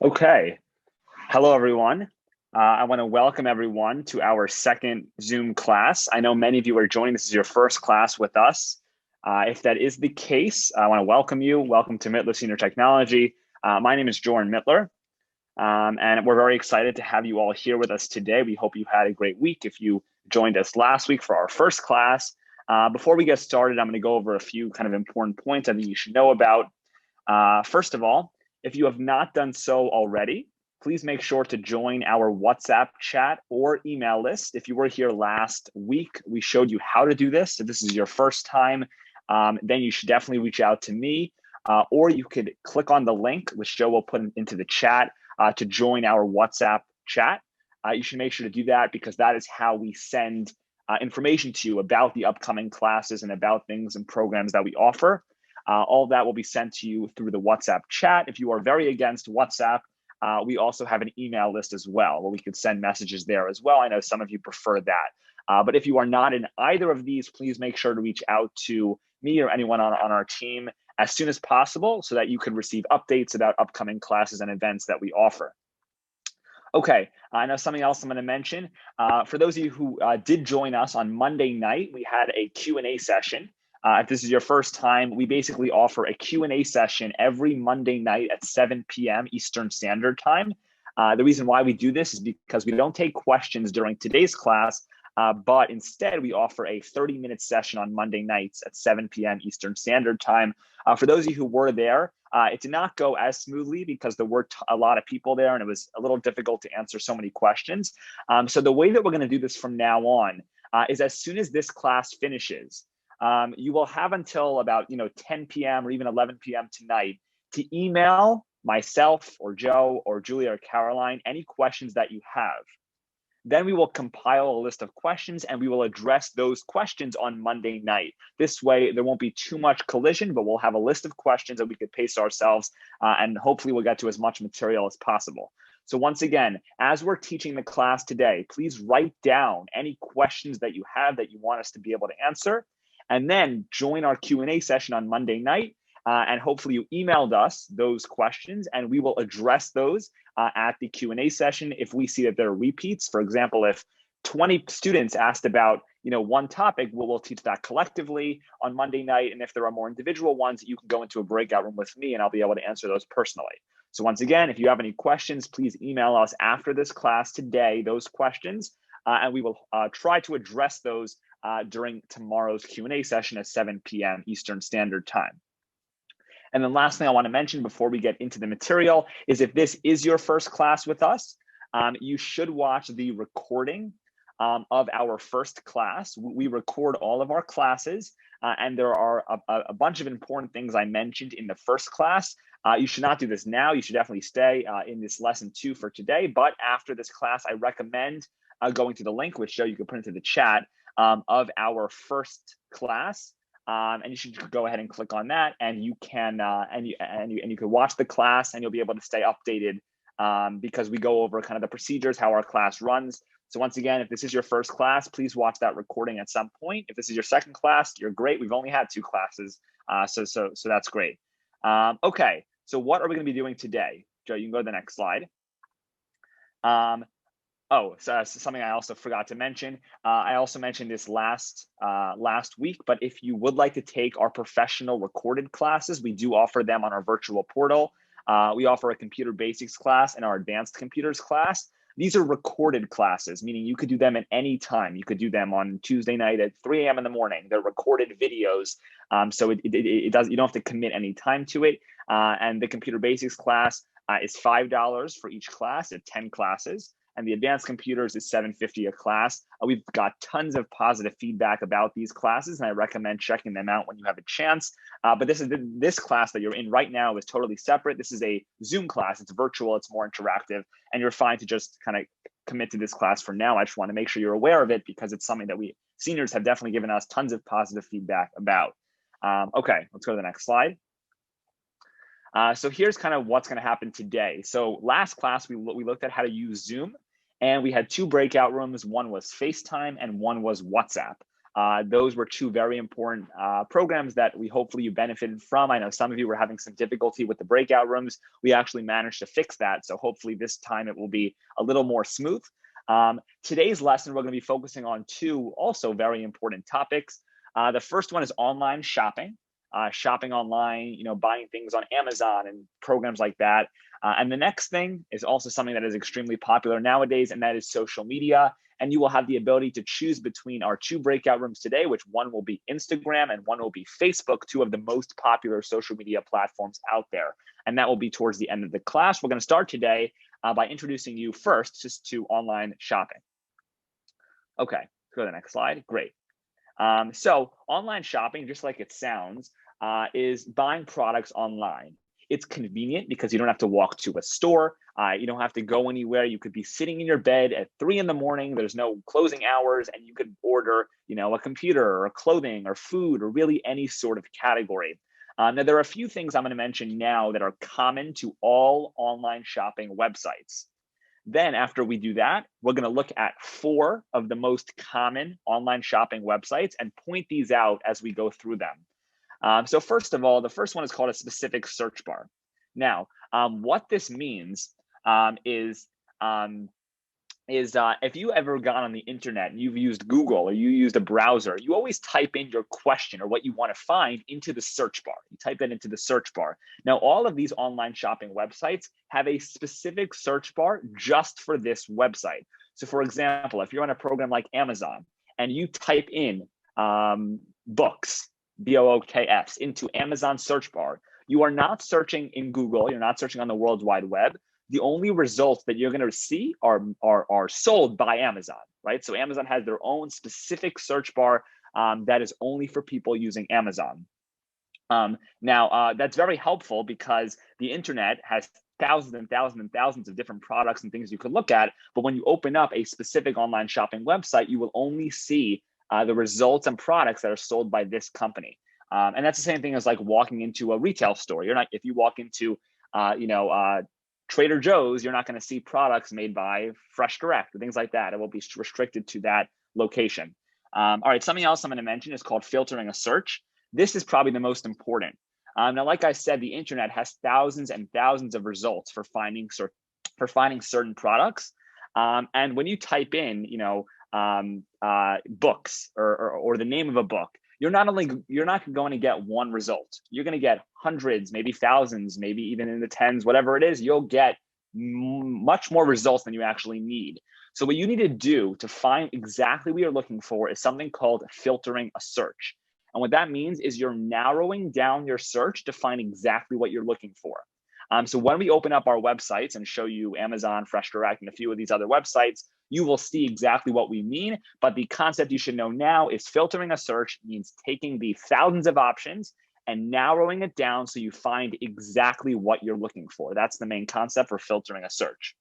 Okay. Hello, everyone. I want to welcome everyone to our second Zoom class. I know many of you are joining. This is your first class with us. If that is the case, I want to welcome you. Welcome to Mittler Senior Technology. My name is Jordan Mittler, and we're very excited to have you all here with us today. We hope you had a great week. If you joined us last week for our first class, before we get started, I'm going to go over a few kind of important points I think you should know about. First of all, if you have not done so already, please make sure to join our WhatsApp chat or email list. If you were here last week, we showed you how to do this. If this is your first time, then you should definitely reach out to me, or you could click on the link, which Joe will put into the chat, to join our WhatsApp chat. You should make sure to do that because that is how we send information to you about the upcoming classes and about things and programs that we offer. All of that will be sent to you through the WhatsApp chat. If you are very against WhatsApp, we also have an email list as well, where we could send messages there as well. I know some of you prefer that. But if you are not in either of these, please make sure to reach out to me or anyone on our team as soon as possible so that you can receive updates about upcoming classes and events that we offer. Okay, I know something else I'm going to mention. For those of you who did join us on Monday night, we had a Q&A session. If this is your first time, we basically offer a Q&A session every Monday night at 7 p.m. Eastern Standard Time. The reason why we do this is because we don't take questions during today's class, but instead we offer a 30-minute session on Monday nights at 7 p.m. Eastern Standard Time. For those of you who were there, it did not go as smoothly because there were a lot of people there and it was a little difficult to answer so many questions. So the way that we're going to do this from now on is as soon as this class finishes, you will have until about 10 p.m. or even 11 p.m. tonight to email myself or Joe or Julia or Caroline any questions that you have. Then we will compile a list of questions and we will address those questions on Monday night. This way, there won't be too much collision, but we'll have a list of questions that we could pace ourselves and hopefully we'll get to as much material as possible. So once again, as we're teaching the class today, please write down any questions that you have that you want us to be able to answer, and then join our Q&A session on Monday night. And hopefully you emailed us those questions and we will address those at the Q&A session if we see that there are repeats. For example, if 20 students asked about one topic, we'll teach that collectively on Monday night. And if there are more individual ones, you can go into a breakout room with me and I'll be able to answer those personally. So once again, if you have any questions, please email us after this class today, those questions, and we will try to address those during tomorrow's Q&A session at 7 p.m. Eastern Standard Time. And then last thing I want to mention before we get into the material is if this is your first class with us, you should watch the recording of our first class. We record all of our classes, and there are a bunch of important things I mentioned in the first class. You should not do this now. You should definitely stay in this lesson 2 for today. But after this class, I recommend going to the link, which Joe, you can put into the chat, of our first class. And you should go ahead and click on that, and you can you can watch the class, and you'll be able to stay updated because we go over kind of the procedures, how our class runs. So once again, if this is your first class, please watch that recording at some point. If this is your second class, you're great. We've only had 2 classes, so that's great. Okay, so what are we going to be doing today? Joe, you can go to the next slide. Oh, so something I also forgot to mention. I also mentioned this last week, but if you would like to take our professional recorded classes, we do offer them on our virtual portal. We offer a computer basics class and our advanced computers class. These are recorded classes, meaning you could do them at any time. You could do them on Tuesday night at 3 a.m. in the morning. They're recorded videos, so you don't have to commit any time to it. And the computer basics class is $5 for each class at 10 classes. And the advanced computers is $7.50 a class. We've got tons of positive feedback about these classes, and I recommend checking them out when you have a chance. But this class that you're in right now is totally separate. This is a Zoom class. It's virtual. It's more interactive, and you're fine to just kind of commit to this class for now. I just want to make sure you're aware of it because it's something that we seniors have definitely given us tons of positive feedback about. Okay, let's go to the next slide. So here's kind of what's going to happen today. So last class, we looked at how to use Zoom, and we had 2 breakout rooms. One was FaceTime and one was WhatsApp. Those were two very important programs that hopefully you benefited from. I know some of you were having some difficulty with the breakout rooms. We actually managed to fix that. So hopefully this time it will be a little more smooth. Today's lesson, we're going to be focusing on two also very important topics. The first one is online shopping. Shopping online, buying things on Amazon and programs like that. And the next thing is also something that is extremely popular nowadays, and that is social media. And you will have the ability to choose between our two breakout rooms today, which one will be Instagram and one will be Facebook, two of the most popular social media platforms out there. And that will be towards the end of the class. We're going to start today by introducing you first just to online shopping. Okay, go to the next slide. Great. So online shopping, just like it sounds, is buying products online. It's convenient because you don't have to walk to a store. You don't have to go anywhere. You could be sitting in your bed at 3 a.m. There's no closing hours, and you could order, a computer or clothing or food or really any sort of category. Now, there are a few things I'm going to mention now that are common to all online shopping websites. Then after we do that, we're going to look at 4 of the most common online shopping websites and point these out as we go through them. So first of all, the first one is called a specific search bar. Now, what this means is if you ever gone on the internet and you've used Google or you used a browser, you always type in your question or what you want to find into the search bar. You type that into the search bar. Now, all of these online shopping websites have a specific search bar just for this website. So for example, if you're on a program like Amazon and you type in books, BOOKS, into Amazon search bar, you are not searching in Google, you're not searching on the World Wide Web. The only results that you're going to see are sold by Amazon, right? So Amazon has their own specific search bar that is only for people using Amazon. Now, that's very helpful because the internet has thousands and thousands and thousands of different products and things you could look at. But when you open up a specific online shopping website, you will only see the results and products that are sold by this company. And that's the same thing as like walking into a retail store. If you walk into, Trader Joe's, you're not going to see products made by Fresh Direct or things like that. It will be restricted to that location. All right, something else I'm going to mention is called filtering a search. This is probably the most important. Now, like I said, the internet has thousands and thousands of results for finding certain products. And when you type in, books or the name of a book, you're not going to get one result. You're going to get hundreds, maybe thousands, maybe even in the tens, whatever it is. You'll get much more results than you actually need. So what you need to do to find exactly what you're looking for is something called filtering a search. And what that means is you're narrowing down your search to find exactly what you're looking for. So when we open up our websites and show you Amazon, Fresh Direct, and a few of these other websites, you will see exactly what we mean. But the concept you should know now is filtering a search means taking the thousands of options and narrowing it down so you find exactly what you're looking for. That's the main concept for filtering a search.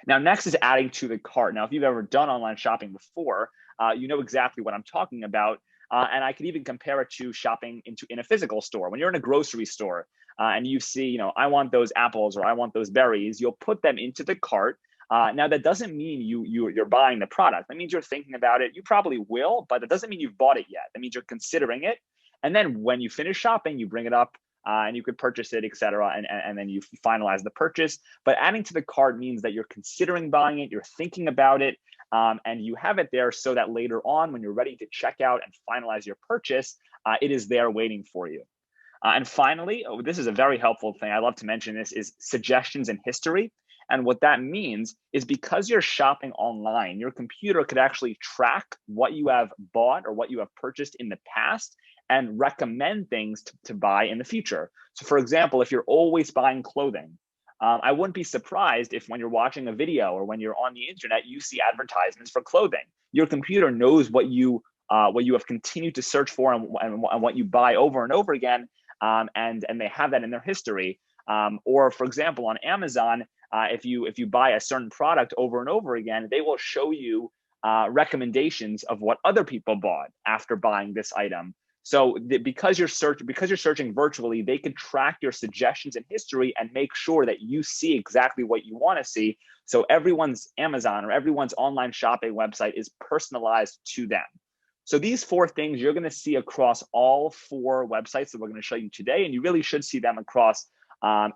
Now, next is adding to the cart. Now, if you've ever done online shopping before, you know exactly what I'm talking about. And I could even compare it to shopping in a physical store. When you're in a grocery store and you see, I want those apples or I want those berries, you'll put them into the cart. Now, that doesn't mean you're buying the product. That means you're thinking about it. You probably will, but that doesn't mean you've bought it yet. That means you're considering it. And then when you finish shopping, you bring it up and you could purchase it, et cetera, and then you finalize the purchase. But adding to the cart means that you're considering buying it, you're thinking about it, and you have it there so that later on, when you're ready to check out and finalize your purchase, it is there waiting for you. And finally, this is a very helpful thing. I love to mention this is suggestions in history. And what that means is because you're shopping online, your computer could actually track what you have bought or what you have purchased in the past and recommend things to buy in the future. So for example, if you're always buying clothing, I wouldn't be surprised if when you're watching a video or when you're on the internet, you see advertisements for clothing. Your computer knows what you have continued to search for and what you buy over and over again, and they have that in their history. Or for example, on Amazon, if you buy a certain product over and over again, they will show you recommendations of what other people bought after buying this item. So because you're searching virtually, they can track your suggestions in history and make sure that you see exactly what you want to see. So everyone's Amazon or everyone's online shopping website is personalized to them. So these four things you're going to see across all four websites that we're going to show you today, and you really should see them across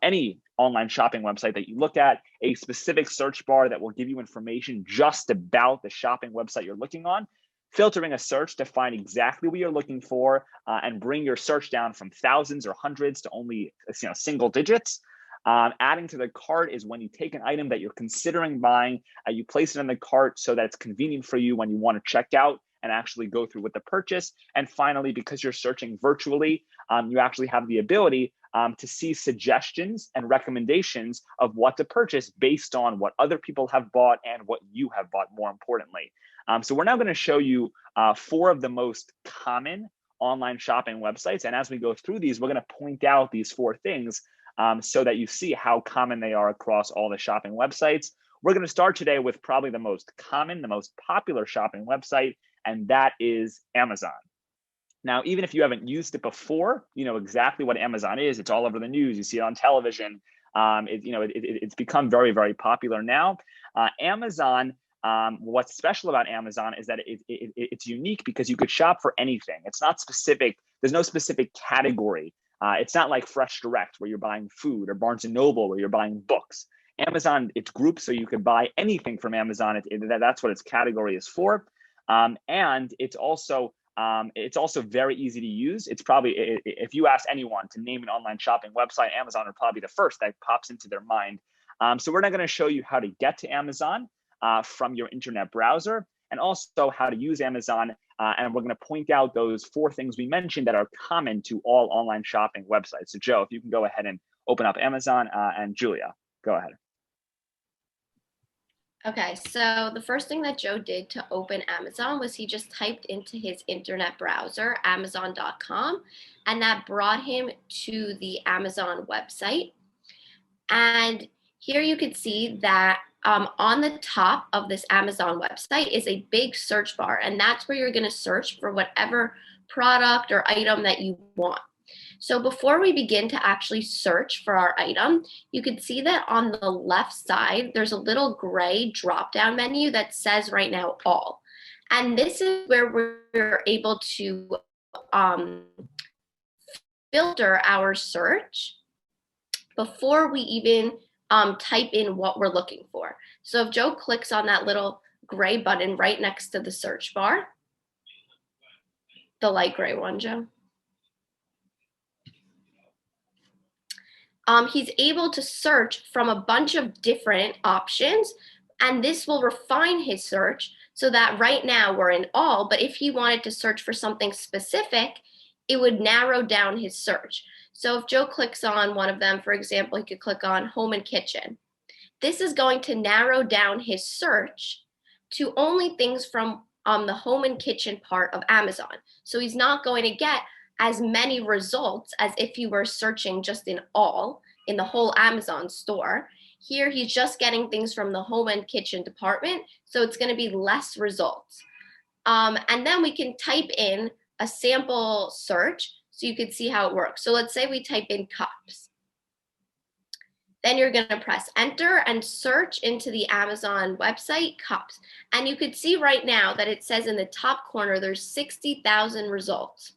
any online shopping website that you look at. A specific search bar that will give you information just about the shopping website you're looking on, filtering a search to find exactly what you're looking for and bring your search down from thousands or hundreds to only single digits. Adding to the cart is when you take an item that you're considering buying, you place it in the cart so that it's convenient for you when you want to check out and actually go through with the purchase. And finally, because you're searching virtually, you actually have the ability to see suggestions and recommendations of what to purchase based on what other people have bought and what you have bought, more importantly. So we're now going to show you four of the most common online shopping websites. And as we go through these, we're going to point out these four things so that you see how common they are across all the shopping websites. We're going to start today with probably the most common, the most popular shopping website, and that is Amazon. Now, even if you haven't used it before, you know exactly what Amazon is. It's all over the news. You see it on television. It's become very, very popular now. Amazon, what's special about Amazon is that it's unique because you could shop for anything. It's not specific. There's no specific category. It's not like Fresh Direct where you're buying food, or Barnes & Noble where you're buying books. Amazon, it's grouped so you could buy anything from Amazon. That's what its category is for. And it's also very easy to use. It's probably, if you ask anyone to name an online shopping website, Amazon would probably be the first that pops into their mind. So we're not going to show you how to get to Amazon from your internet browser, and also how to use Amazon. And we're going to point out those four things we mentioned that are common to all online shopping websites. So Joe, if you can go ahead and open up Amazon, and Julia, go ahead. Okay, so the first thing that Joe did to open Amazon was he just typed into his internet browser, amazon.com, and that brought him to the Amazon website. And here you can see that on the top of this Amazon website is a big search bar, and that's where you're going to search for whatever product or item that you want. So before we begin to actually search for our item, you can see that on the left side, there's a little gray drop-down menu that says right now all. And this is where we're able to filter our search before we even type in what we're looking for. So if Joe clicks on that little gray button right next to the search bar, the light gray one, Joe, he's able to search from a bunch of different options, and this will refine his search so that right now we're in all, but if he wanted to search for something specific, it would narrow down his search. So if Joe clicks on one of them, for example, he could click on home and kitchen. This is going to narrow down his search to only things from the home and kitchen part of Amazon. So he's not going to get as many results as if you were searching just in all, in the whole Amazon store. Here, he's just getting things from the home and kitchen department, so it's going to be less results. And then we can type in a sample search so you can see how it works. So let's say we type in cups. Then you're going to press enter and search into the Amazon website, cups. And you could see right now that it says in the top corner, there's 60,000 results.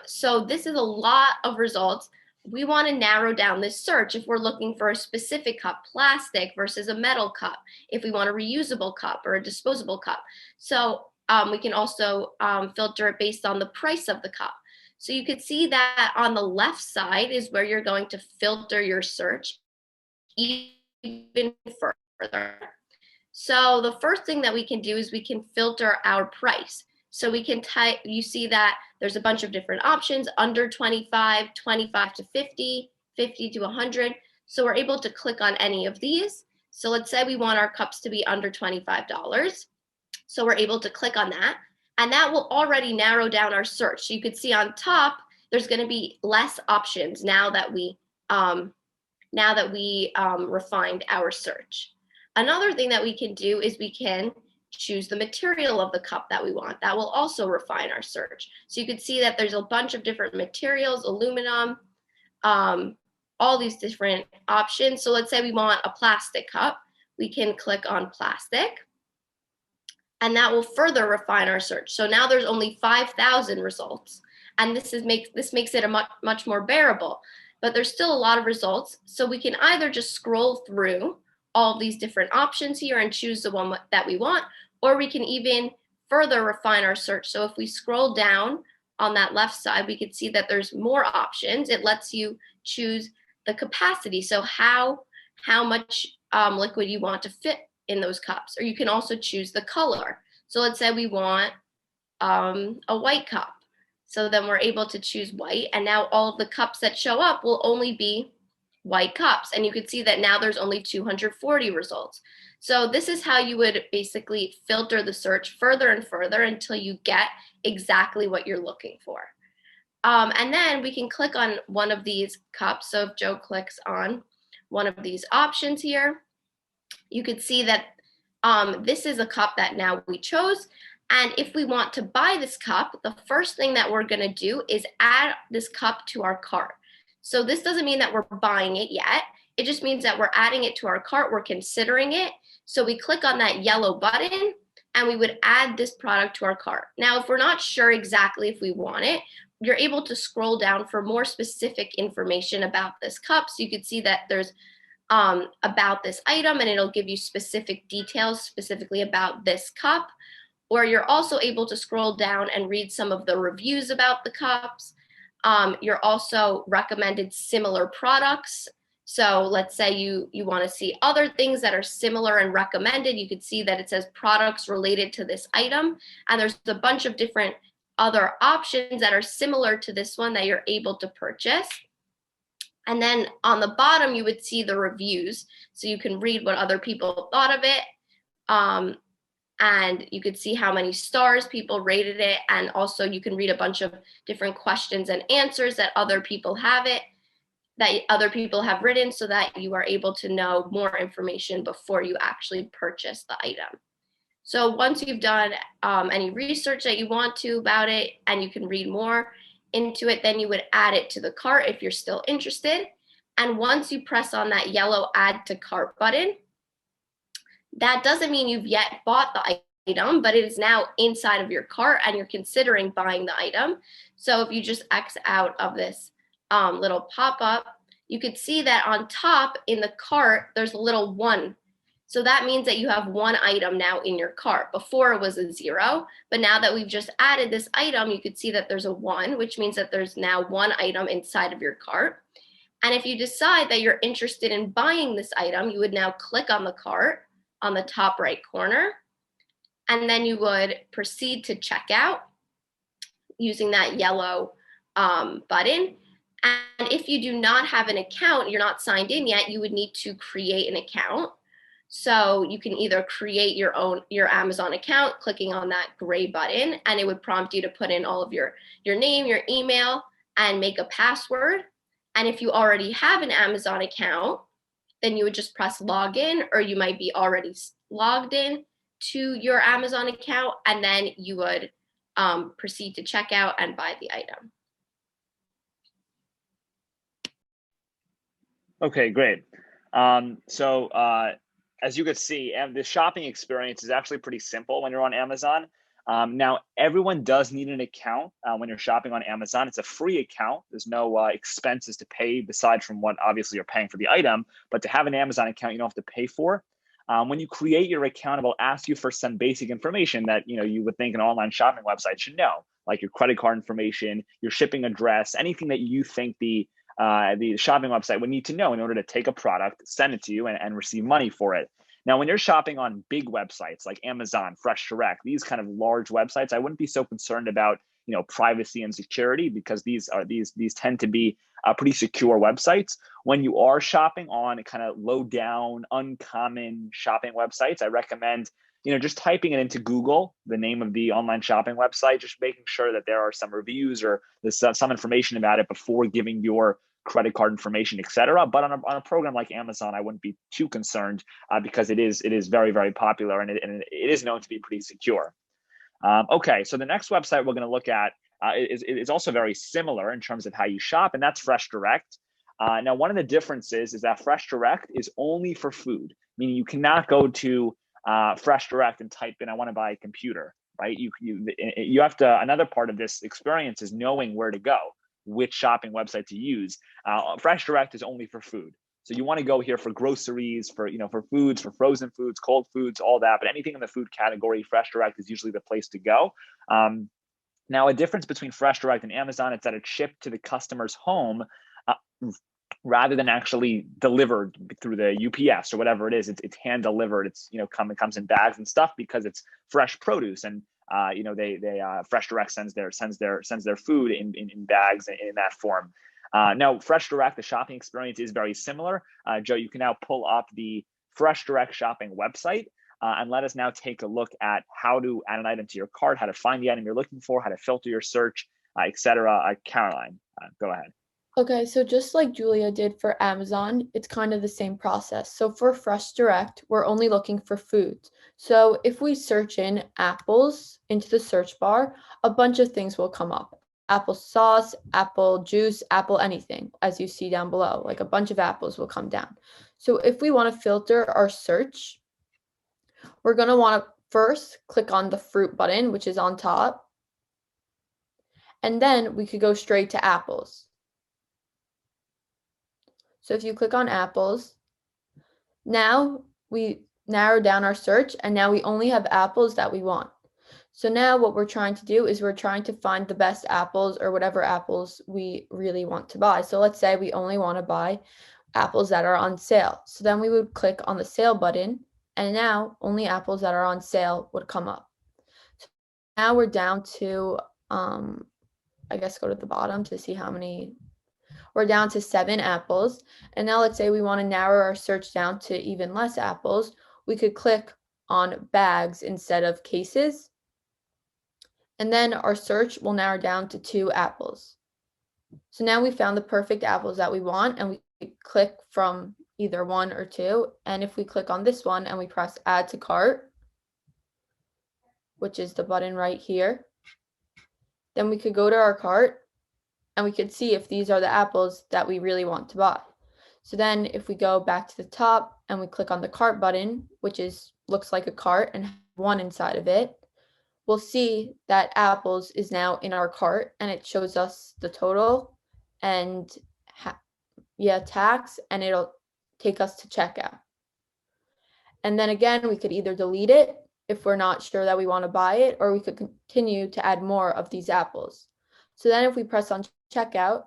So this is a lot of results. We want to narrow down this search if we're looking for a specific cup, plastic versus a metal cup, if we want a reusable cup or a disposable cup. So we can also filter it based on the price of the cup. So you can see that on the left side is where you're going to filter your search even further. So the first thing that we can do is we can filter our price. So we can type, you see that there's a bunch of different options, under 25, 25 to 50, 50 to 100. So we're able to click on any of these. So let's say we want our cups to be under $25. So we're able to click on that, and that will already narrow down our search. So you could see on top, there's going to be less options now that we refined our search. Another thing that we can do is we can choose the material of the cup that we want. That will also refine our search. So you can see that there's a bunch of different materials, aluminum, all these different options. So let's say we want a plastic cup. We can click on plastic. And that will further refine our search. So now there's only 5,000 results. And this makes it a much more bearable. But there's still a lot of results. So we can either just scroll through all of these different options here and choose the one that we want, or we can even further refine our search. So if we scroll down on that left side, we can see that there's more options. It lets you choose the capacity. So how much liquid you want to fit in those cups, or you can also choose the color. So let's say we want a white cup. So then we're able to choose white, and now all of the cups that show up will only be white cups. And you can see that now there's only 240 results. So this is how you would basically filter the search further and further until you get exactly what you're looking for. And then we can click on one of these cups. So if Joe clicks on one of these options here, you could see that this is a cup that now we chose. And if we want to buy this cup, the first thing that we're going to do is add this cup to our cart. So this doesn't mean that we're buying it yet. It just means that we're adding it to our cart. We're considering it. So we click on that yellow button and we would add this product to our cart. Now, if we're not sure exactly if we want it, you're able to scroll down for more specific information about this cup. So you can see that there's about this item, and it'll give you specific details specifically about this cup. Or you're also able to scroll down and read some of the reviews about the cups. You're also recommended similar products. So let's say you want to see other things that are similar and recommended. You could see that it says products related to this item. And there's a bunch of different other options that are similar to this one that you're able to purchase. And then on the bottom, you would see the reviews. So you can read what other people thought of it. And you could see how many stars people rated it. And also you can read a bunch of different questions and answers that other people have written, so that you are able to know more information before you actually purchase the item. So once you've done any research that you want to about it and you can read more into it, then you would add it to the cart if you're still interested. And once you press on that yellow add to cart button, that doesn't mean you've yet bought the item, but it is now inside of your cart and you're considering buying the item. So if you just X out of this little pop-up, you could see that on top in the cart, there's a little 1. So that means that you have 1 item now in your cart. Before it was a 0, but now that we've just added this item, you could see that there's a 1, which means that there's now 1 item inside of your cart. And if you decide that you're interested in buying this item, you would now click on the cart on the top right corner, and then you would proceed to checkout using that yellow button. And if you do not have an account, you're not signed in yet, you would need to create an account. So you can either create your Amazon account, clicking on that gray button, and it would prompt you to put in all of your name, your email, and make a password. And if you already have an Amazon account, then you would just press login, or you might be already logged in to your Amazon account, and then you would proceed to checkout and buy the item. Okay, great. So as you could see, the shopping experience is actually pretty simple when you're on Amazon. Now, everyone does need an account when you're shopping on Amazon. It's a free account. There's no expenses to pay besides from what obviously you're paying for the item. But to have an Amazon account, you don't have to pay for. When you create your account, it will ask you for some basic information that you would think an online shopping website should know, like your credit card information, your shipping address, anything that you think the shopping website would need to know in order to take a product, send it to you, and receive money for it. Now, when you're shopping on big websites like Amazon, Fresh Direct, these kind of large websites, I wouldn't be so concerned about privacy and security, because these tend to be pretty secure websites. When you are shopping on kind of low down, uncommon shopping websites, I recommend just typing it into Google, the name of the online shopping website, just making sure that there are some reviews or there's some information about it before giving your credit card information, etc. But on a program like Amazon, I wouldn't be too concerned because it is very, very popular, and it is known to be pretty secure. Okay, so the next website we're going to look at is also very similar in terms of how you shop, and that's Fresh Direct. Now, one of the differences is that Fresh Direct is only for food, meaning you cannot go to Fresh Direct and type in, I want to buy a computer, right? You have to, another part of this experience is knowing where to go, which shopping website to use. Fresh Direct is only for food. So you want to go here for groceries, for foods, for frozen foods, cold foods, all that. But anything in the food category, Fresh Direct is usually the place to go. Now, a difference between Fresh Direct and Amazon is that it's shipped to the customer's home rather than actually delivered through the UPS or whatever it is. It's hand delivered. It comes in bags and stuff because it's fresh produce, and Fresh Direct sends their food in bags in that form. Now, Fresh Direct, the shopping experience is very similar. Joe, you can now pull up the Fresh Direct shopping website and let us now take a look at how to add an item to your cart, how to find the item you're looking for, how to filter your search, etc. Caroline, go ahead. Okay, so just like Julia did for Amazon, it's kind of the same process. So for Fresh Direct, we're only looking for foods. So if we search in apples into the search bar, a bunch of things will come up. Apple sauce, apple juice, apple anything, as you see down below, like a bunch of apples will come down. So if we want to filter our search, we're going to want to first click on the fruit button, which is on top. And then we could go straight to apples. So if you click on apples, now we narrow down our search, and now we only have apples that we want. So now what we're trying to do is we're trying to find the best apples, or whatever apples we really want to buy. So let's say we only want to buy apples that are on sale. So then we would click on the sale button, and now only apples that are on sale would come up. So now we're down to, I guess go to the bottom to see how many. We're down to 7 apples. And now let's say we want to narrow our search down to even less apples. We could click on bags instead of cases. And then our search will narrow down to 2 apples. So now we found the perfect apples that we want, and we click from either 1 or 2. And if we click on this one and we press add to cart, which is the button right here, then we could go to our cart and we could see if these are the apples that we really want to buy. So then if we go back to the top and we click on the cart button, which looks like a cart and has 1 inside of it, we'll see that apples is now in our cart, and it shows us the total and tax, and it'll take us to checkout. And then again, we could either delete it if we're not sure that we want to buy it, or we could continue to add more of these apples. So then if we press on checkout,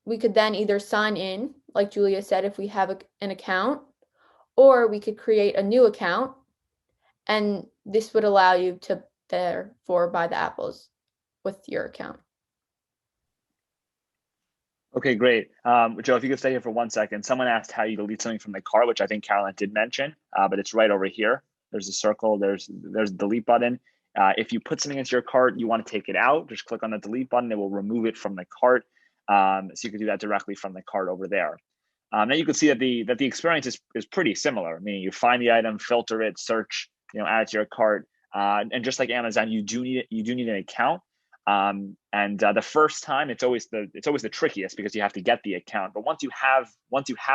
we could then either sign in, like Julia said, if we have an account, or we could create a new account, and this would allow you to therefore buy the apples with your account. Okay, great. Joe, if you could stay here for 1 second. Someone asked how you delete something from the cart, which I think Caroline did mention, but it's right over here. There's a circle, there's the delete button. If you put something into your cart, you want to take it out, just click on the delete button. It will remove it from the cart. So you can do that directly from the cart over there. Now you can see that the experience is pretty similar. Meaning you find the item, filter it, search, add it to your cart. And just like Amazon, you do need an account. The first time it's always the trickiest because you have to get the account. But once you have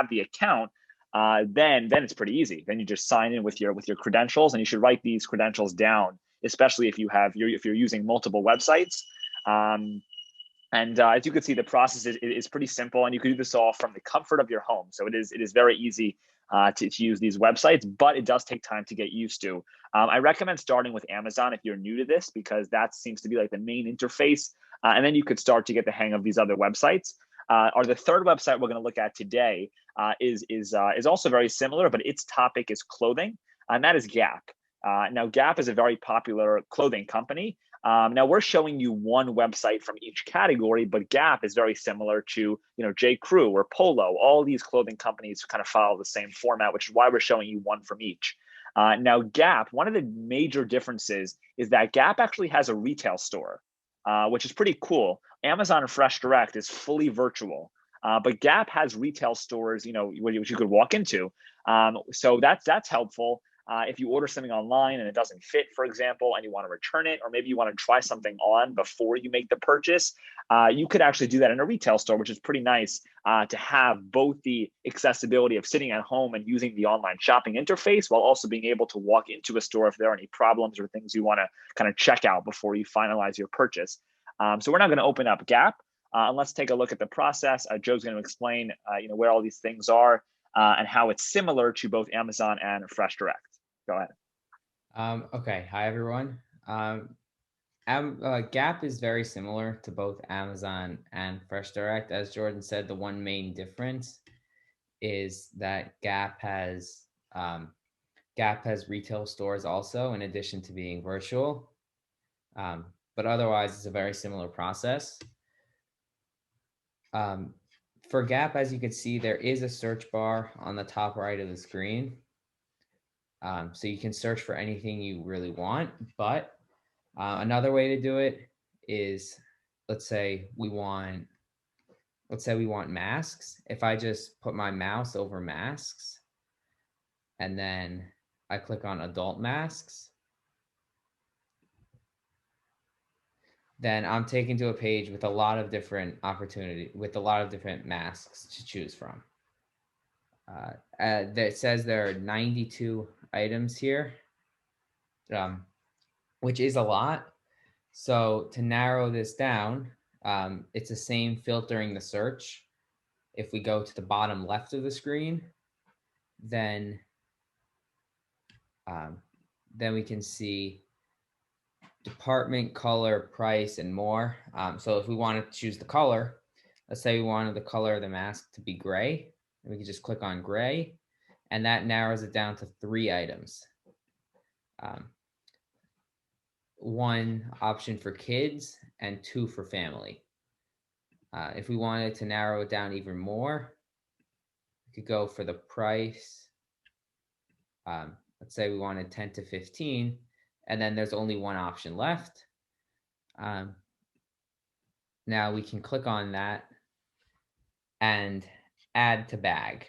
the account, then it's pretty easy. Then you just sign in with your credentials, and you should write these credentials down, especially if you're using multiple websites. As you can see, the process is pretty simple, and you can do this all from the comfort of your home. So it is very easy to use these websites, but it does take time to get used to. I recommend starting with Amazon if you're new to this, because that seems to be like the main interface, and then you could start to get the hang of these other websites. Or the third website we're going to look at today is also very similar, but its topic is clothing, and that is Gap. Now, Gap is a very popular clothing company. Now we're showing you one website from each category, but Gap is very similar to, J. Crew or Polo. All these clothing companies kind of follow the same format, which is why we're showing you one from each. Now Gap, one of the major differences is that Gap actually has a retail store, which is pretty cool. Amazon and Fresh Direct is fully virtual, but Gap has retail stores, which you could walk into. So that's helpful. If you order something online and it doesn't fit, for example, and you want to return it, or maybe you want to try something on before you make the purchase, you could actually do that in a retail store, which is pretty nice to have both the accessibility of sitting at home and using the online shopping interface while also being able to walk into a store if there are any problems or things you want to kind of check out before you finalize your purchase. So we're not going to open up Gap. And let's take a look at the process. Joe's going to explain where all these things are and how it's similar to both Amazon and FreshDirect. Go ahead. Okay. Hi, everyone. Gap is very similar to both Amazon and FreshDirect. As Jordan said, the one main difference is that Gap has retail stores also, in addition to being virtual. But otherwise, it's a very similar process. For Gap, as you can see, there is a search bar on the top right of the screen. So you can search for anything you really want, but another way to do it is, let's say we want masks. If I just put my mouse over masks and then I click on adult masks, then I'm taken to a page with a lot of different masks to choose from. That says there are 92 items here, which is a lot. So to narrow this down, it's the same filtering the search. If we go to the bottom left of the screen, then we can see department, color, price, and more. So if we want to choose the color, let's say we wanted the color of the mask to be gray, and we can just click on gray, and that narrows it down to 3 items. One option for kids and 2 for family. If we wanted to narrow it down even more, we could go for the price. Let's say we wanted 10 to 15, and then there's only one option left. Now we can click on that, and add to bag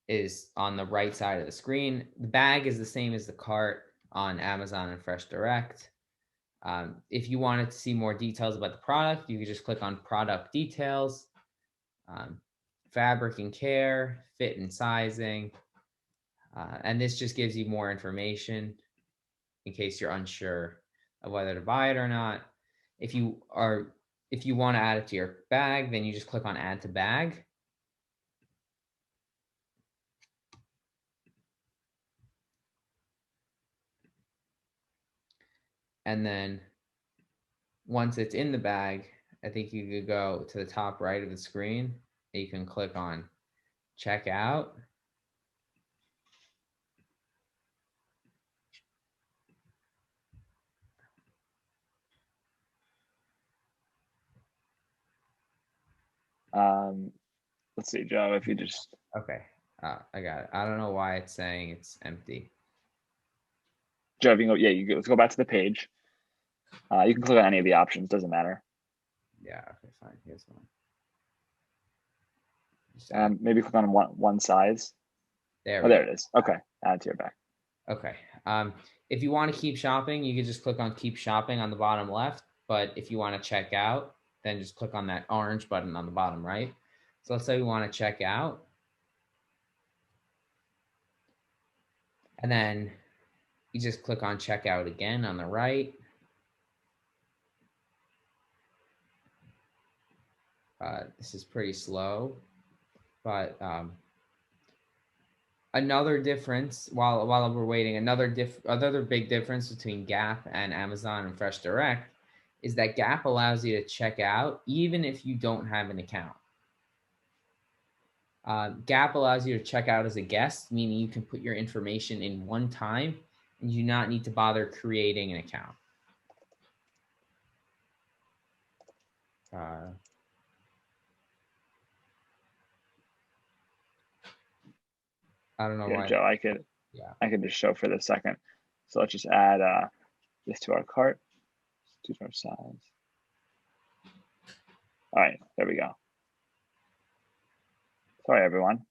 is on the right side of the screen. The bag is the same as the cart on Amazon and FreshDirect. If you wanted to see more details about the product, you could just click on product details, fabric and care, fit and sizing. And this just gives you more information in case you're unsure of whether to buy it or not. If you want to add it to your bag, then you just click on add to bag. And then once it's in the bag, I think you could go to the top right of the screen and you can click on checkout. Let's see, Joe, if you just... Okay, I got it. I don't know why it's saying it's empty. Joe, if you can go, let's go back to the page. You can click on any of the options, doesn't matter. Yeah, okay, fine. Here's one. Maybe click on one size. There it is. Okay, add to your bag. Okay. If you want to keep shopping, you can just click on keep shopping on the bottom left. But if you want to check out, then just click on that orange button on the bottom right. So let's say we want to check out. And then you just click on checkout again on the right. This is pretty slow, but another difference while we're waiting, another big difference between Gap and Amazon and FreshDirect is that Gap allows you to check out even if you don't have an account. Gap allows you to check out as a guest, meaning you can put your information in one time and you do not need to bother creating an account. I don't know why. Joe, I could just show for the second. So let's just add this to our cart, to our size. All right, there we go. Sorry, everyone.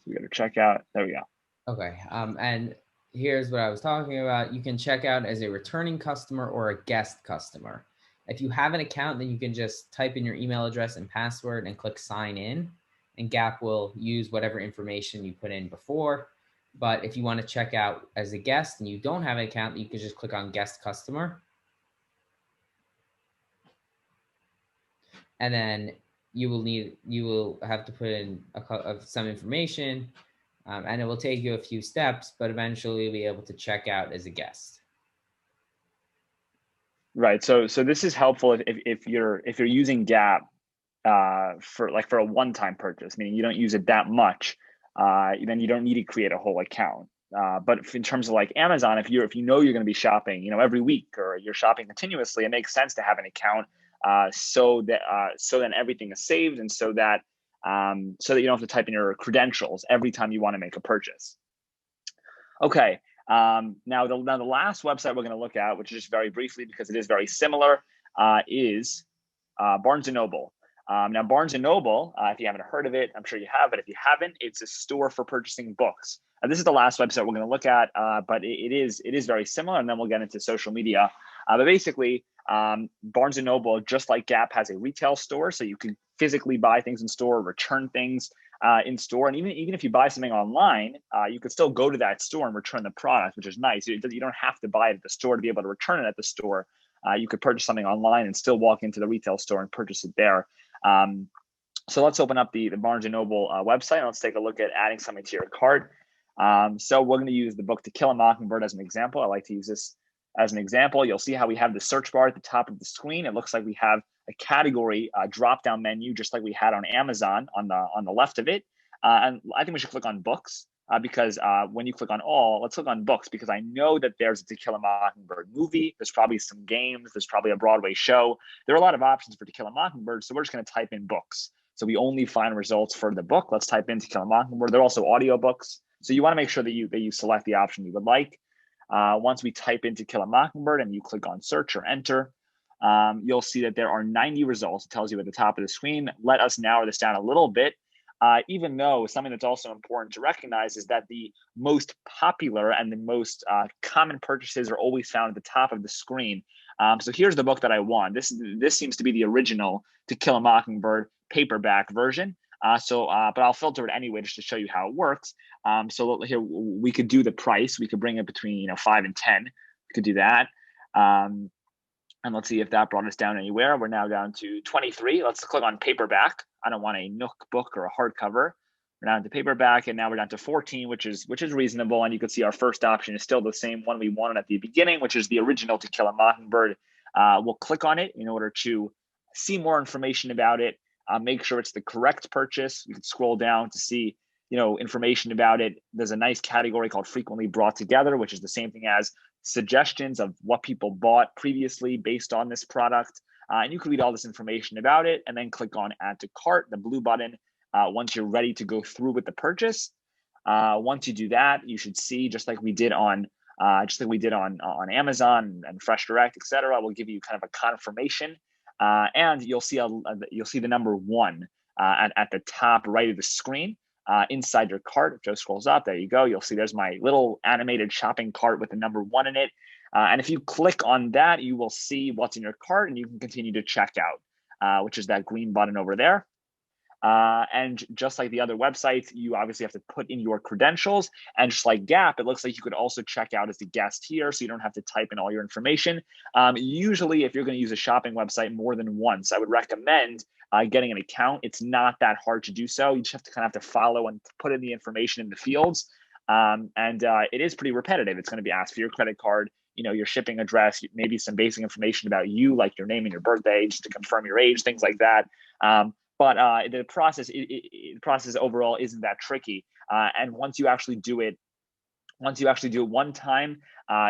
we go to checkout. There we go. Okay. And here's what I was talking about. You can check out as a returning customer or a guest customer. If you have an account, then you can just type in your email address and password and click sign in, and Gap will use whatever information you put in before. But if you want to check out as a guest and you don't have an account, you can just click on guest customer. And then you will have to put in some information, and it will take you a few steps, but eventually you'll be able to check out as a guest. Right. So this is helpful if you're using Gap for a one-time purchase, meaning you don't use it that much, then you don't need to create a whole account. But in terms of like Amazon, if you know you're going to be shopping, every week, or you're shopping continuously, it makes sense to have an account so then everything is saved, and so that you don't have to type in your credentials every time you want to make a purchase. Okay. Now the last website we're going to look at, which is just very briefly because it is very similar, is Barnes & Noble. Now, Barnes & Noble, if you haven't heard of it, I'm sure you have, but if you haven't, it's a store for purchasing books. This is the last website we're going to look at, but it is very similar, and then we'll get into social media. But basically, Barnes & Noble, just like Gap, has a retail store, so you can physically buy things in store, return things in store, and even if you buy something online, you could still go to that store and return the product, which is nice. You don't have to buy it at the store to be able to return it at the store. You could purchase something online and still walk into the retail store and purchase it there. So let's open up the Barnes & Noble website, and let's take a look at adding something to your cart. So we're going to use the book To Kill a Mockingbird as an example. I like to use this as an example. You'll see how we have the search bar at the top of the screen. It looks like we have a category drop-down menu, just like we had on Amazon on the left of it. And I think we should click on books because when you click on all, let's click on books, because I know that there's a To Kill a Mockingbird movie. There's probably some games. There's probably a Broadway show. There are a lot of options for To Kill a Mockingbird, so we're just going to type in books. So we only find results for the book. Let's type in To Kill a Mockingbird. There are also audiobooks. So you want to make sure that you select the option you would like. Once we type in To Kill a Mockingbird and you click on search or enter, you'll see that there are 90 results. It tells you at the top of the screen. Let us narrow this down a little bit. Even though something that's also important to recognize is that the most popular and the most common purchases are always found at the top of the screen. So here's the book that I want. This seems to be the original To Kill a Mockingbird paperback version. But I'll filter it anyway just to show you how it works. So here we could do the price. We could bring it between 5 and 10. We could do that. And let's see if that brought us down anywhere. We're now down to 23. Let's click on paperback. I don't want a Nook book or a hardcover. We're down to paperback, and now we're down to 14, which is reasonable. And you can see our first option is still the same one we wanted at the beginning, which is the original To Kill a Mockingbird. We'll click on it in order to see more information about it. Make sure it's the correct purchase. You can scroll down to see information about it. There's a nice category called frequently brought together, which is the same thing as suggestions of what people bought previously based on this product. And you can read all this information about it and then click on add to cart, the blue button, once you're ready to go through with the purchase. Once you do that, you should see, just like we did on Amazon and Fresh Direct, etc. We'll give you kind of a confirmation, and you'll see the number 1 at the top right of the screen. Inside your cart. If Joe scrolls up, there you go. You'll see there's my little animated shopping cart with the number 1 in it. And if you click on that, you will see what's in your cart, and you can continue to check out, which is that green button over there. And just like the other websites, you obviously have to put in your credentials. And just like Gap, it looks like you could also check out as a guest here, so you don't have to type in all your information. Usually, if you're going to use a shopping website more than once, I would recommend getting an account. It's not that hard to do so. You just have to kind of have to follow and put in the information in the fields. And it is pretty repetitive. It's going to be asked for your credit card, your shipping address, maybe some basic information about you, like your name and your birthday, just to confirm your age, things like that. But the process overall isn't that tricky. And once you actually do it one time,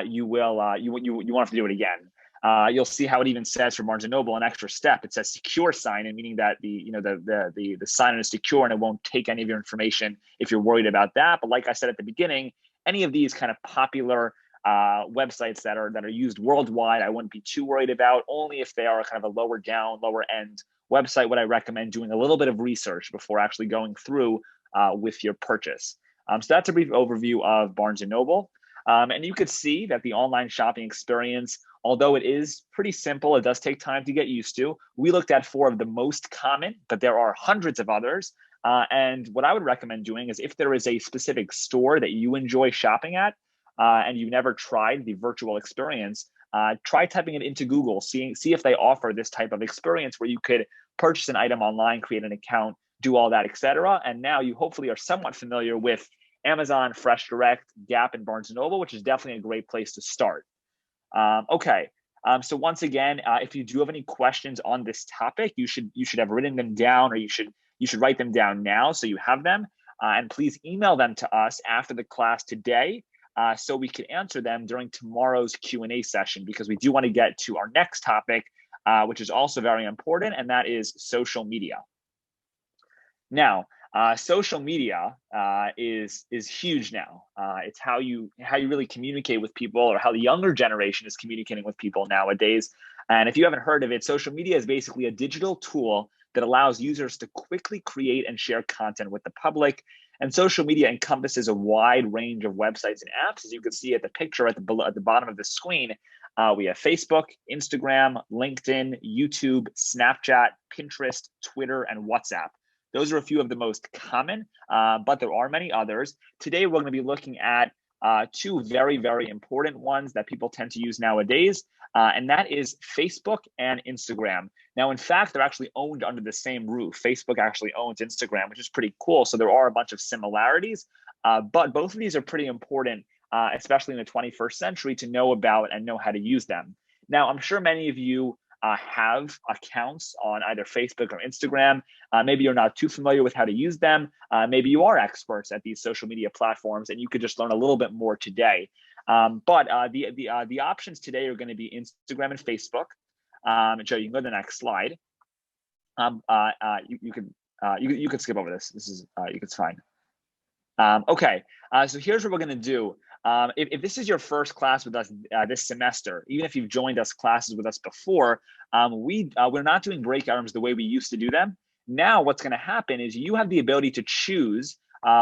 you won't have to do it again. You'll see how it even says for Barnes & Noble an extra step. It says secure sign-in, meaning that the sign-in is secure and it won't take any of your information if you're worried about that. But like I said at the beginning, any of these kind of popular websites that are used worldwide, I wouldn't be too worried about. Only if they are kind of a lower end website would I recommend doing a little bit of research before actually going through with your purchase. So that's a brief overview of Barnes & Noble. And you could see that the online shopping experience, although it is pretty simple, it does take time to get used to. We looked at 4 of the most common, but there are hundreds of others. And what I would recommend doing is if there is a specific store that you enjoy shopping at and you've never tried the virtual experience, try typing it into Google, see if they offer this type of experience where you could purchase an item online, create an account, do all that, etc. And now you hopefully are somewhat familiar with Amazon, Fresh Direct, Gap, and Barnes & Noble, which is definitely a great place to start. Okay. So once again, if you do have any questions on this topic, you should have written them down, or you should write them down now so you have them. And please email them to us after the class today, so we can answer them during tomorrow's Q&A session, because we do want to get to our next topic, which is also very important, and that is social media. Now, social media is huge now. It's how you really communicate with people, or how the younger generation is communicating with people nowadays. And if you haven't heard of it, social media is basically a digital tool that allows users to quickly create and share content with the public. And social media encompasses a wide range of websites and apps. As you can see at the picture at the bottom of the screen, we have Facebook, Instagram, LinkedIn, YouTube, Snapchat, Pinterest, Twitter, and WhatsApp. Those are a few of the most common, but there are many others. Today, we're going to be looking at 2 very, very important ones that people tend to use nowadays, and that is Facebook and Instagram. Now, in fact, they're actually owned under the same roof. Facebook actually owns Instagram, which is pretty cool. So there are a bunch of similarities, but both of these are pretty important, especially in the 21st century, to know about and know how to use them. Now, I'm sure many of you have accounts on either Facebook or Instagram. Maybe you're not too familiar with how to use them. Maybe you are experts at these social media platforms, and you could just learn a little bit more today. But the options today are going to be Instagram and Facebook. Joe, you can go to the next slide. You could skip over this. This is it's fine. Okay, so here's what we're going to do. If this is your first class with us this semester, even if you've joined us classes with us before, we're not doing breakout rooms the way we used to do them. Now, what's going to happen is you have the ability to choose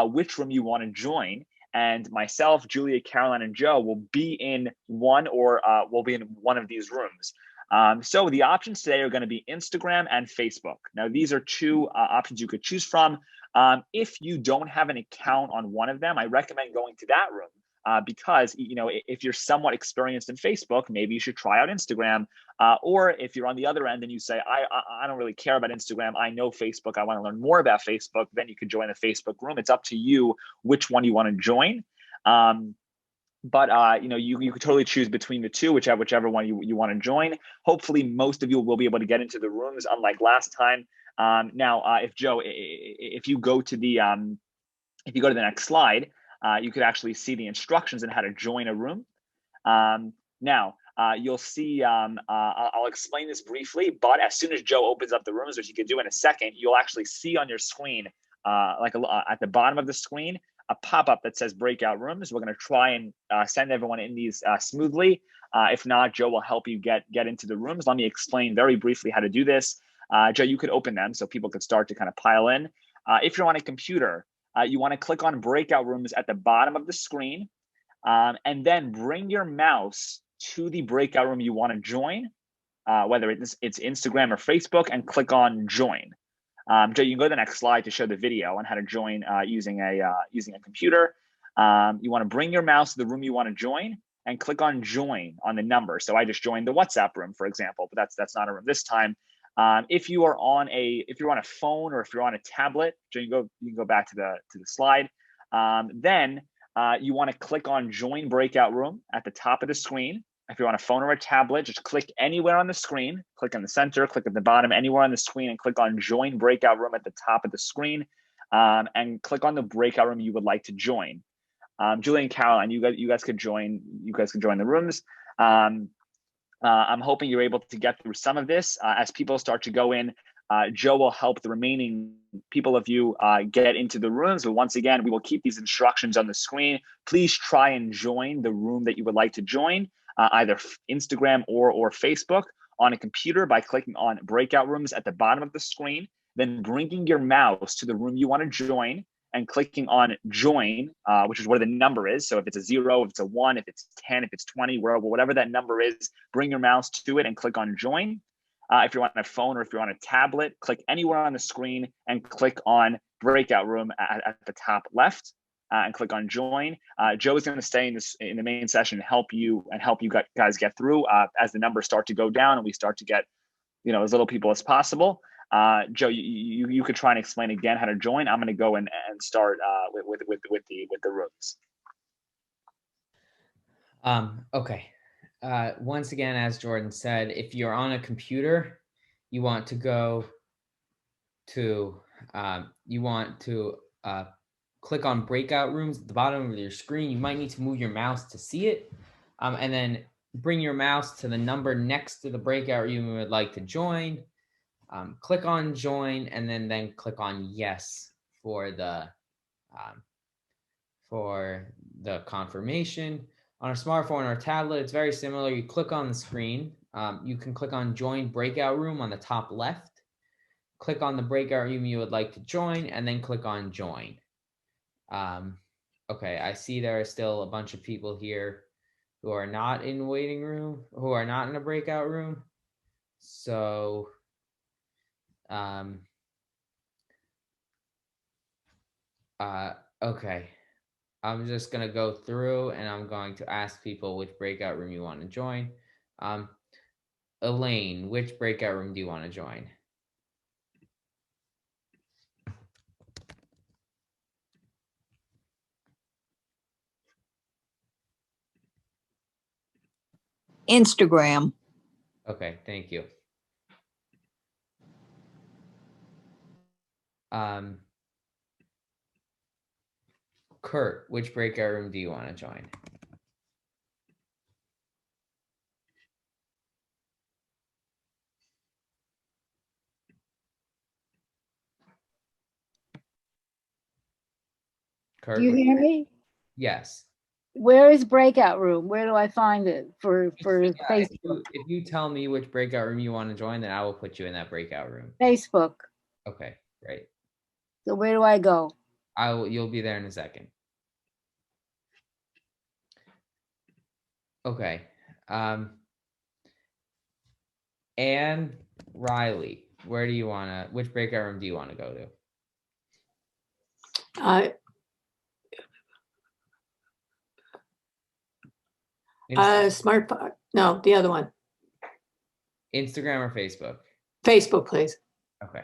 which room you want to join, and myself, Julia, Caroline, and Joe will be in one of these rooms. So the options today are going to be Instagram and Facebook. Now, these are 2 options you could choose from. If you don't have an account on one of them, I recommend going to that room. Because if you're somewhat experienced in Facebook, maybe you should try out Instagram. Or if you're on the other end and you say, I don't really care about Instagram, I know Facebook, I want to learn more about Facebook, then you could join the Facebook room. It's up to you which one you want to join. But you could totally choose between the 2, whichever one you want to join. Hopefully, most of you will be able to get into the rooms, unlike last time. Now, if you go to the next slide, you could actually see the instructions on how to join a room. Now, you'll see, I'll explain this briefly, but as soon as Joe opens up the rooms, which you can do in a second, you'll actually see on your screen, at the bottom of the screen, a pop-up that says breakout rooms. We're going to try and send everyone in these smoothly. If not, Joe will help you get into the rooms. Let me explain very briefly how to do this. Joe, you could open them so people could start to kind of pile in. If you're on a computer, you want to click on breakout rooms at the bottom of the screen, and then bring your mouse to the breakout room you want to join, whether it's Instagram or Facebook, and click on join. Joe, you can go to the next slide to show the video on how to join using a computer. You want to bring your mouse to the room you want to join and click on join on the number. So I just joined the WhatsApp room, for example, but that's not a room this time. If you're on a phone or if you're on a tablet, Joe, you can go back to the slide. Then you want to click on join breakout room at the top of the screen. If you're on a phone or a tablet, just click anywhere on the screen, click on the center, click at the bottom, anywhere on the screen, and click on join breakout room at the top of the screen, and click on the breakout room you would like to join. Julie and Caroline, you guys could join the rooms. I'm hoping you're able to get through some of this. As people start to go in, Joe will help the remaining people of you get into the rooms. But once again, we will keep these instructions on the screen. Please try and join the room that you would like to join, either Instagram or Facebook, on a computer by clicking on breakout rooms at the bottom of the screen, then bringing your mouse to the room you want to join, and clicking on join, which is where the number is. So if it's a 0, if it's a 1, if it's 10, if it's 20, whatever that number is, bring your mouse to it and click on join. If you're on a phone or if you're on a tablet, click anywhere on the screen and click on breakout room at the top left. And click on join. Joe is going to stay in the main session and help you guys get through as the numbers start to go down and we start to get as little people as possible. Joe, you could try and explain again how to join. I'm going to go and start with the rooms. Okay. Once again, as Jordan said, if you're on a computer, you want to go to click on breakout rooms at the bottom of your screen. You might need to move your mouse to see it, and then bring your mouse to the number next to the breakout room you would like to join. Click on join, and then click on yes for the confirmation. On a smartphone or a tablet, it's very similar. You click on the screen. You can click on join breakout room on the top left. Click on the breakout room you would like to join, and then click on join. Okay, I see there are still a bunch of people here who are not in waiting room, who are not in a breakout room. So, okay, I'm just gonna go through and I'm going to ask people which breakout room you want to join. Elaine, which breakout room do you want to join? Instagram. Okay, thank you. Kurt, which breakout room do you want to join? Kurt, Do you hear me? Yes. Where is breakout room? Where do I find it for Facebook? If you tell me which breakout room you want to join, then I will put you in that breakout room. Facebook. Okay, great. So where do I go? You'll be there in a second. Okay. Anne Riley, which breakout room do you want to go to? Smart. No, the other one. Instagram or Facebook? Facebook, please. Okay.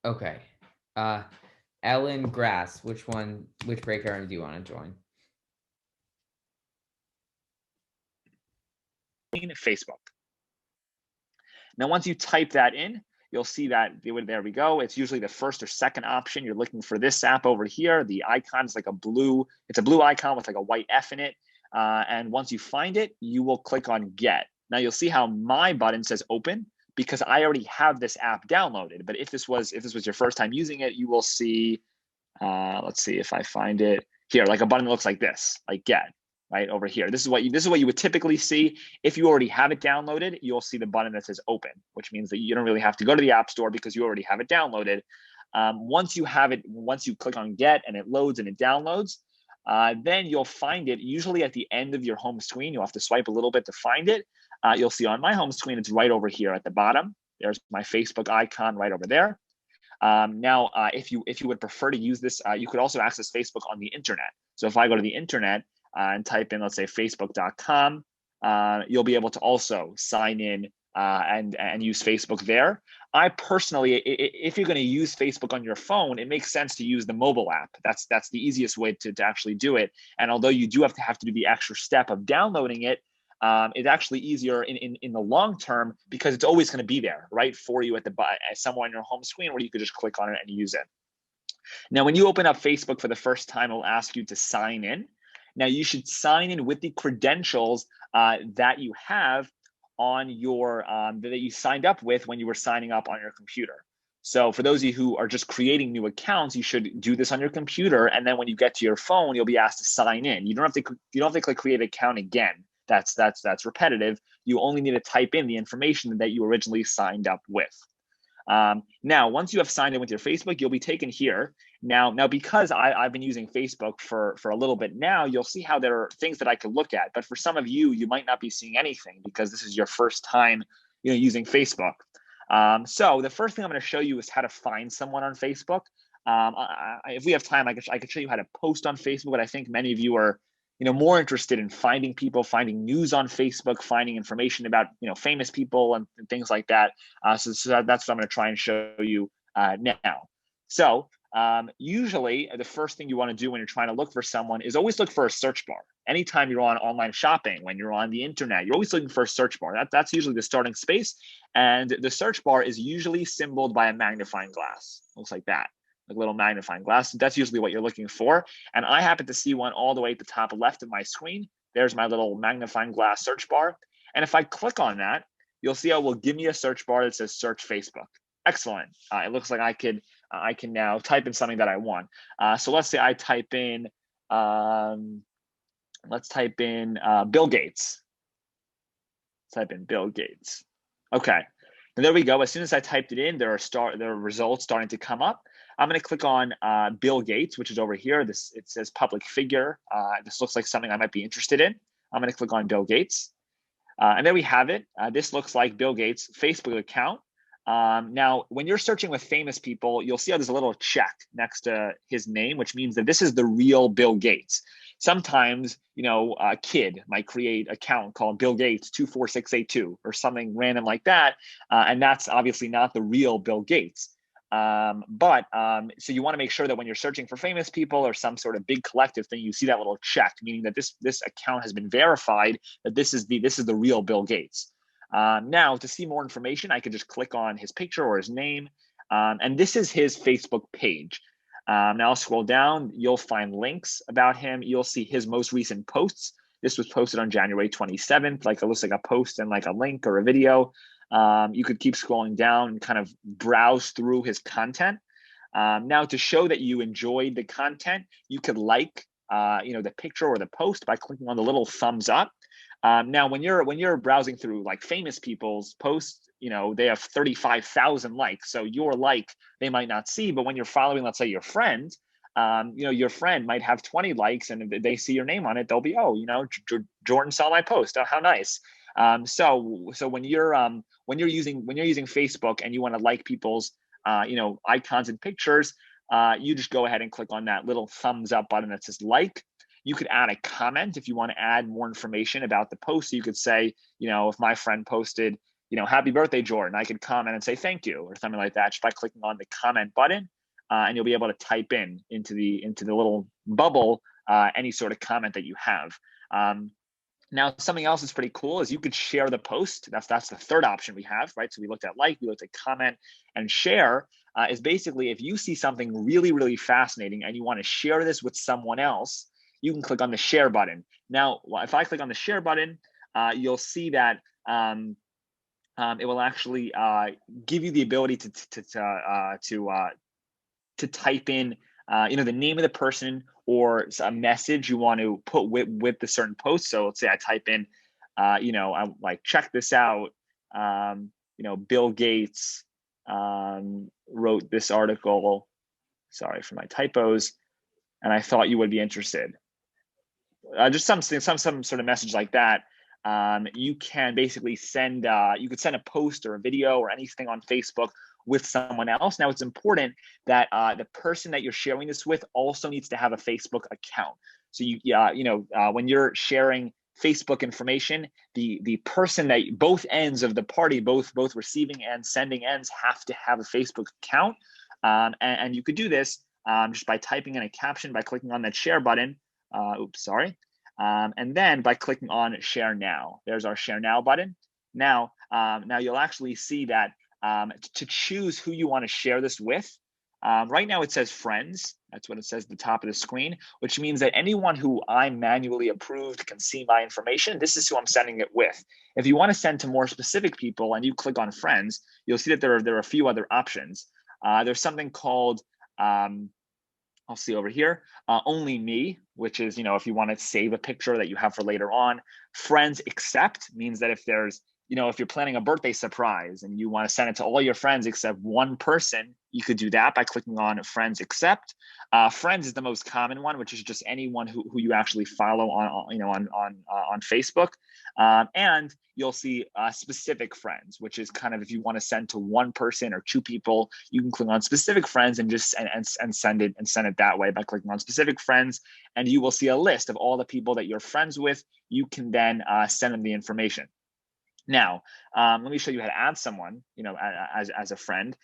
Okay. Ellen Grass, which breakout room do you want to join? Facebook. Now, once you type that in, you'll see that there we go. It's usually the first or second option. You're looking for this app over here. The icon is like it's a blue icon with like a white F in it. And once you find it, you will click on get. Now you'll see how my button says open because I already have this app downloaded. But if this was your first time using it, you will see, let's see if I find it here, like a button that looks like this, like get. Right over here. This is what you would typically see. If you already have it downloaded, you'll see the button that says open, which means that you don't really have to go to the App Store because you already have it downloaded. Once you click on get and it loads and it downloads, then you'll find it usually at the end of your home screen. You'll have to swipe a little bit to find it. You'll see on my home screen, it's right over here at the bottom. There's my Facebook icon right over there. Now, if you would prefer to use this, you could also access Facebook on the internet. So if I go to the internet, and type in, let's say, facebook.com, you'll be able to also sign in and use Facebook there. I personally, if you're going to use Facebook on your phone, it makes sense to use the mobile app. That's the easiest way to actually do it. And although you do have to do the extra step of downloading it, it's actually easier in the long term because it's always going to be there, right, for you somewhere on your home screen where you could just click on it and use it. Now, when you open up Facebook for the first time, it'll ask you to sign in. Now, you should sign in with the credentials that you have on your that you signed up with when you were signing up on your computer. So for those of you who are just creating new accounts, you should do this on your computer, and then when you get to your phone, you'll be asked to sign in. You don't have to click create an account again. that's repetitive. You only need to type in the information that you originally signed up with. Now, once you have signed in with your Facebook, you'll be taken here. Now, because I've been using Facebook for a little bit now, you'll see how there are things that I could look at. But for some of you, you might not be seeing anything because this is your first time, using Facebook. So the first thing I'm going to show you is how to find someone on Facebook. If we have time, I could show you how to post on Facebook, but I think many of you are more interested in finding people, finding news on Facebook, finding information about famous people and things like that. So that's what I'm going to try and show you now. So usually the first thing you want to do when you're trying to look for someone is always look for a search bar. Anytime you're on online shopping, when you're on the internet, you're always looking for a search bar. That's usually the starting space, and the search bar is usually symboled by a magnifying glass. Looks like that. Like a little magnifying glass. That's usually what you're looking for. And I happen to see one all the way at the top left of my screen. There's my little magnifying glass search bar. And if I click on that, you'll see how it will give me a search bar that says search Facebook. Excellent. It looks like I can now type in something that I want. So let's say I type in, let's type in Bill Gates. Type in Bill Gates. Okay. And there we go. As soon as I typed it in, there are results starting to come up. I'm going to click on Bill Gates, which is over here. It says public figure. This looks like something I might be interested in. I'm going to click on Bill Gates. And there we have it. This looks like Bill Gates' Facebook account. Now, when you're searching with famous people, you'll see how there's a little check next to his name, which means that this is the real Bill Gates. Sometimes, a kid might create an account called Bill Gates 24682 or something random like that. And that's obviously not the real Bill Gates. So you want to make sure that when you're searching for famous people or some sort of big collective thing, you see that little check, meaning that this account has been verified, that this is the real Bill Gates. Now, to see more information, I could just click on his picture or his name, and this is his Facebook page. Now I'll scroll down. You'll find links about him. You'll see his most recent posts. This was posted on January 27th. Like it looks like a post and like a link or a video. You could keep scrolling down and kind of browse through his content. Now, to show that you enjoyed the content, you could like the picture or the post by clicking on the little thumbs up. Now, when you're browsing through like famous people's posts, they have 35,000 likes. So your like they might not see, but when you're following, let's say your friend, your friend might have 20 likes, and if they see your name on it, they'll be, Jordan saw my post. Oh, how nice. So when you're using Facebook and you want to like people's icons and pictures, you just go ahead and click on that little thumbs up button that says like. You could add a comment if you want to add more information about the post. So you could say, if my friend posted, happy birthday, Jordan, I could comment and say thank you or something like that just by clicking on the comment button, and you'll be able to type into the little bubble any sort of comment that you have. Now, something else that's pretty cool is you could share the post. That's the third option we have, right? So we looked at like, we looked at comment, and share is basically if you see something really, really fascinating and you want to share this with someone else, you can click on the share button. Now, if I click on the share button, you'll see that it will actually give you the ability to type in the name of the person or a message you want to put with the certain post. So let's say I type in, I'm like, check this out. Bill Gates wrote this article. Sorry for my typos. And I thought you would be interested. Just some sort of message like that. You can basically send you could send a post or a video or anything on Facebook with someone else. Now, it's important that the person that you're sharing this with also needs to have a Facebook account. So when you're sharing Facebook information, the person that both ends of the party, both receiving and sending ends, have to have a Facebook account. And you could do this just by typing in a caption by clicking on that share button. And then by clicking on share now. There's our share now button. Now you'll actually see that to choose who you want to share this with. Right now it says friends. That's what it says at the top of the screen, which means that anyone who I manually approved can see my information. This is who I'm sending it with. If you want to send to more specific people and you click on friends, you'll see that there are a few other options. There's something called I'll see over here, only me, which is, if you want to save a picture that you have for later on. Friends except means that if there's, if you're planning a birthday surprise and you want to send it to all your friends except one person, you could do that by clicking on friends except. Friends is the most common one, which is just anyone who you actually follow on Facebook. And you'll see specific friends, which is kind of if you want to send to one person or two people, you can click on specific friends and just and send it that way by clicking on specific friends, and you will see a list of all the people that you're friends with. You can then send them the information. Now, let me show you how to add someone, as a friend.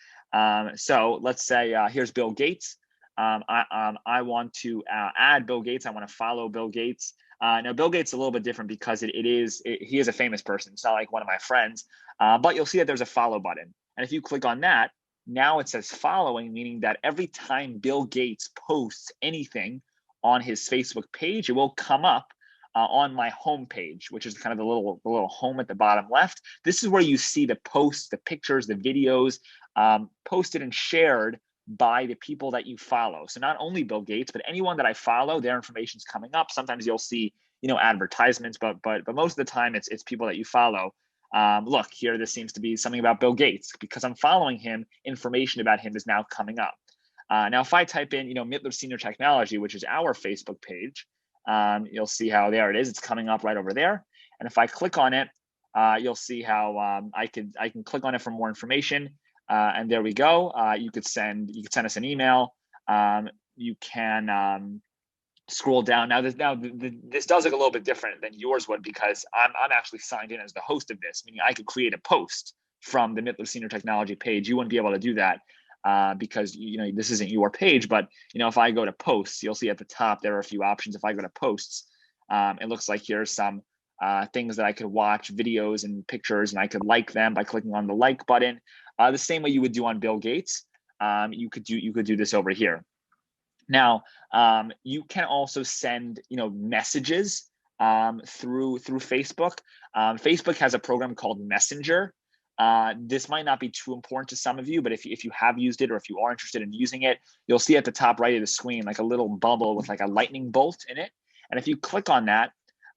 So let's say here's Bill Gates. I want to add Bill Gates. I want to follow Bill Gates. Now, Bill Gates is a little bit different because he is a famous person. It's not like one of my friends, but you'll see that there's a follow button. And if you click on that, now it says following, meaning that every time Bill Gates posts anything on his Facebook page, it will come up on my home page, which is kind of the little home at the bottom left. This is where you see the posts, the pictures, the videos posted and shared by the people that you follow. So not only Bill Gates, but anyone that I follow, their information's coming up. Sometimes you'll see, advertisements, but most of the time it's people that you follow. Look here, this seems to be something about Bill Gates. Because I'm following him, information about him is now coming up. Now, if I type in, Mittler Senior Technology, which is our Facebook page, you'll see how there it is. It's coming up right over there. And if I click on it, you'll see how I can click on it for more information. And there we go. You could send us an email. You can scroll down. Now this does look a little bit different than yours would, because I'm actually signed in as the host of this, meaning I could create a post from the Mittler Senior Technology page. You wouldn't be able to do that because this isn't your page. But if I go to posts, you'll see at the top there are a few options. If I go to posts, it looks like here's some things that I could watch, videos and pictures, and I could like them by clicking on the like button. The same way you would do on Bill Gates, you could do this over here. Now, you can also send messages through Facebook. Facebook has a program called Messenger. This might not be too important to some of you, but if you have used it or if you are interested in using it, you'll see at the top right of the screen like a little bubble with like a lightning bolt in it. And if you click on that,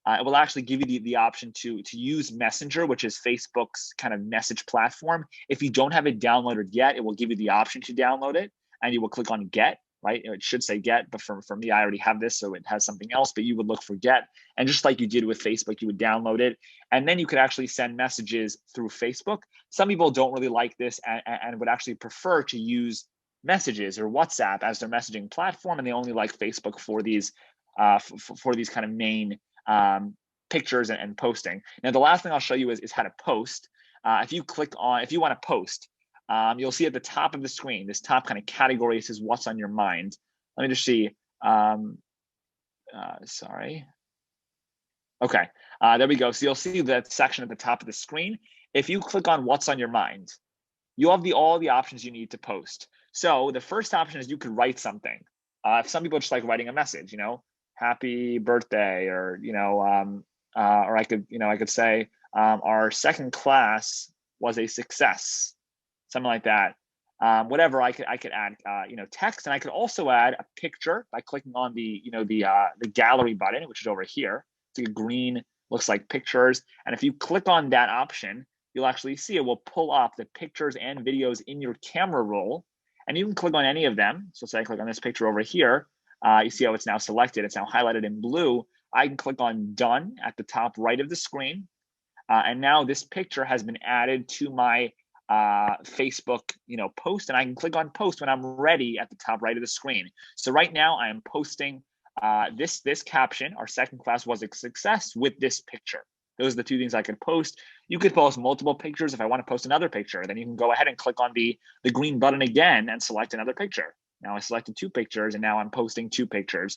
it will actually give you the option to use Messenger, which is Facebook's kind of message platform. If you don't have it downloaded yet, it will give you the option to download it, and you will click on Get, right? It should say Get, but for me, I already have this, so it has something else, but you would look for Get. And just like you did with Facebook, you would download it, and then you could actually send messages through Facebook. Some people don't really like this and would actually prefer to use Messages or WhatsApp as their messaging platform, and they only like Facebook for these kind of main pictures and posting. Now, the last thing I'll show you is how to post. If you want to post, you'll see at the top of the screen, this top kind of category says what's on your mind. Let me just see. Sorry. Okay, there we go. So you'll see that section at the top of the screen. If you click on what's on your mind, you have all the options you need to post. So the first option is you could write something. If some people just like writing a message, happy birthday, or or I could say our second class was a success, something like that. Whatever, I could add text, and I could also add a picture by clicking on the gallery button, which is over here. It's like a green, looks like pictures, and if you click on that option, you'll actually see it will pull up the pictures and videos in your camera roll, and you can click on any of them. So say I click on this picture over here. You see how it's now selected. It's now highlighted in blue. I can click on Done at the top right of the screen. And now this picture has been added to my Facebook post, and I can click on Post when I'm ready at the top right of the screen. So right now I am posting this caption, our second class was a success, with this picture. Those are the two things I could post. You could post multiple pictures. If I want to post another picture, then you can go ahead and click on the green button again and select another picture. Now I selected two pictures, and now I'm posting two pictures.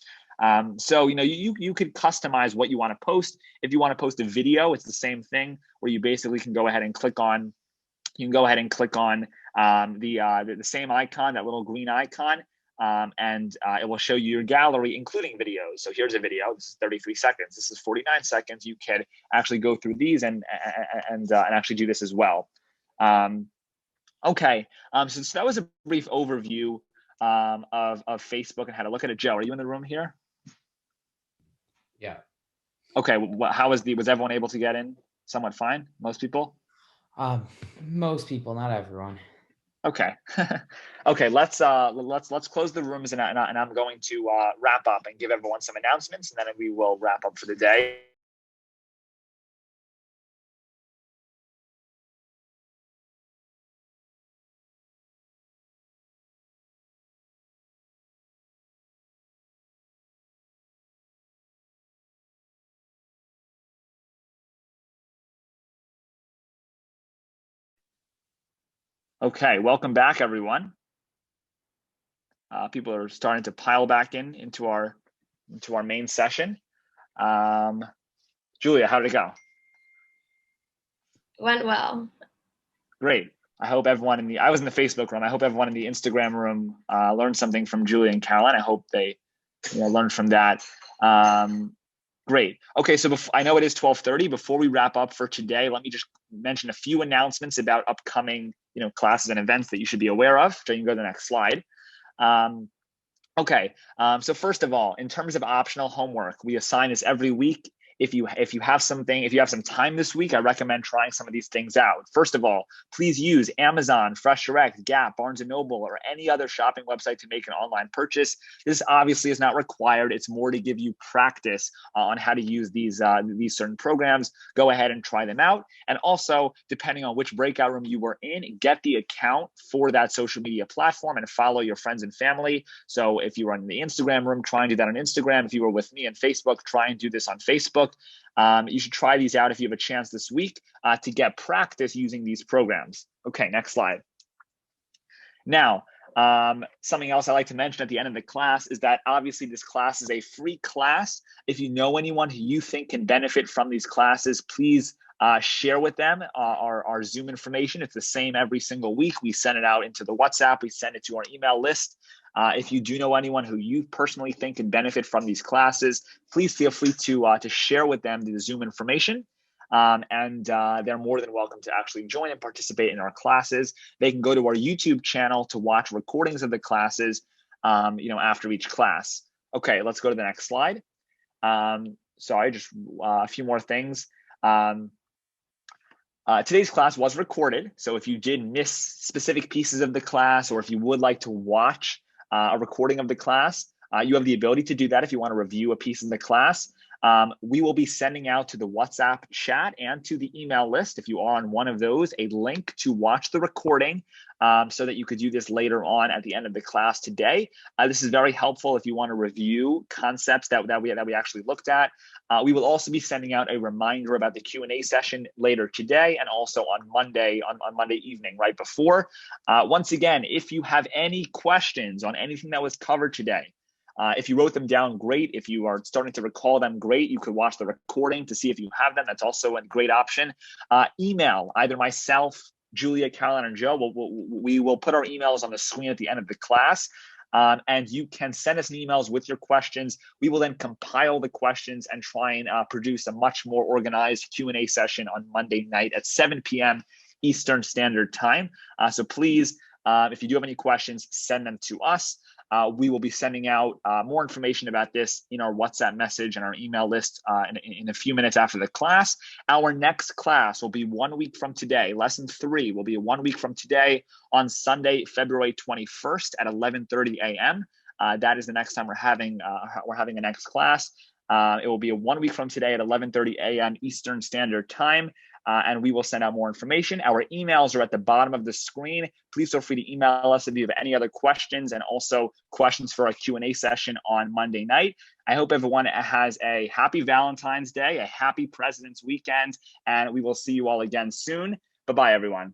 So you could customize what you want to post. If you want to post a video, it's the same thing, where you basically can go ahead and click on. You can go ahead and click on the same icon, that little green icon, and it will show you your gallery, including videos. So here's a video. This is 33 seconds. This is 49 seconds. You can actually go through these and actually do this as well. Okay, so that was a brief overview of Facebook and how to look at it. Joe, are you in the room here? Yeah. Okay. How was everyone able to get in? Somewhat fine. Most people. Most people, not everyone. Okay. Okay. Let's close the rooms, and I'm going to wrap up and give everyone some announcements, and then we will wrap up for the day. Okay, welcome back, everyone. People are starting to pile back into our main session. Julia, how did it go? Went well. Great. I hope everyone I was in the Facebook room. I hope everyone in the Instagram room learned something from Julia and Caroline. I hope they learned from that. Great. Okay, so I know it is 12:30. Before we wrap up for today, let me just mention a few announcements about upcoming classes and events that you should be aware of. So you can go to the next slide. Okay, so first of all, in terms of optional homework, we assign this every week. If you have some time this week, I recommend trying some of these things out. First of all, please use Amazon, Fresh Direct, Gap, Barnes & Noble, or any other shopping website to make an online purchase. This obviously is not required. It's more to give you practice on how to use these certain programs. Go ahead and try them out. And also, depending on which breakout room you were in, get the account for that social media platform and follow your friends and family. So if you were in the Instagram room, try and do that on Instagram. If you were with me on Facebook, try and do this on Facebook. You should try these out if you have a chance this week to get practice using these programs. Okay, next slide. Now, something else I like to mention at the end of the class is that obviously this class is a free class. If you know anyone who you think can benefit from these classes, please share with them our Zoom information. It's the same every single week. We send it out into the WhatsApp. We send it to our email list. If you do know anyone who you personally think can benefit from these classes, please feel free to share with them the Zoom information. And they're more than welcome to actually join and participate in our classes. They can go to our YouTube channel to watch recordings of the classes, after each class. Okay, let's go to the next slide. Sorry, just a few more things. Today's class was recorded, so if you did miss specific pieces of the class, or if you would like to watch a recording of the class, you have the ability to do that if you want to review a piece of the class. We will be sending out to the WhatsApp chat and to the email list, if you are on one of those, a link to watch the recording so that you could do this later on at the end of the class today. This is very helpful if you want to review concepts that we actually looked at. We will also be sending out a reminder about the Q&A session later today and also on Monday evening right before. Once again, if you have any questions on anything that was covered today, if you wrote them down, great. If you are starting to recall them, great. You could watch the recording to see if you have them. That's also a great option. Email either myself, Julia, Caroline, or Joe. We will put our emails on the screen at the end of the class. And you can send us emails with your questions. We will then compile the questions and try and produce a much more organized Q&A session on Monday night at 7 p.m. Eastern Standard Time. So please, if you do have any questions, send them to us. We will be sending out more information about this in our WhatsApp message and our email list in a few minutes after the class. Our next class will be 1 week from today. Lesson 3 will be 1 week from today on Sunday, February 21st at 11:30 a.m. That is the next time we're having a next class. It will be 1 week from today at 11:30 a.m. Eastern Standard Time. And we will send out more information. Our emails are at the bottom of the screen. Please feel free to email us if you have any other questions and also questions for our Q&A session on Monday night. I hope everyone has a happy Valentine's Day, a happy President's Weekend, and we will see you all again soon. Bye-bye, everyone.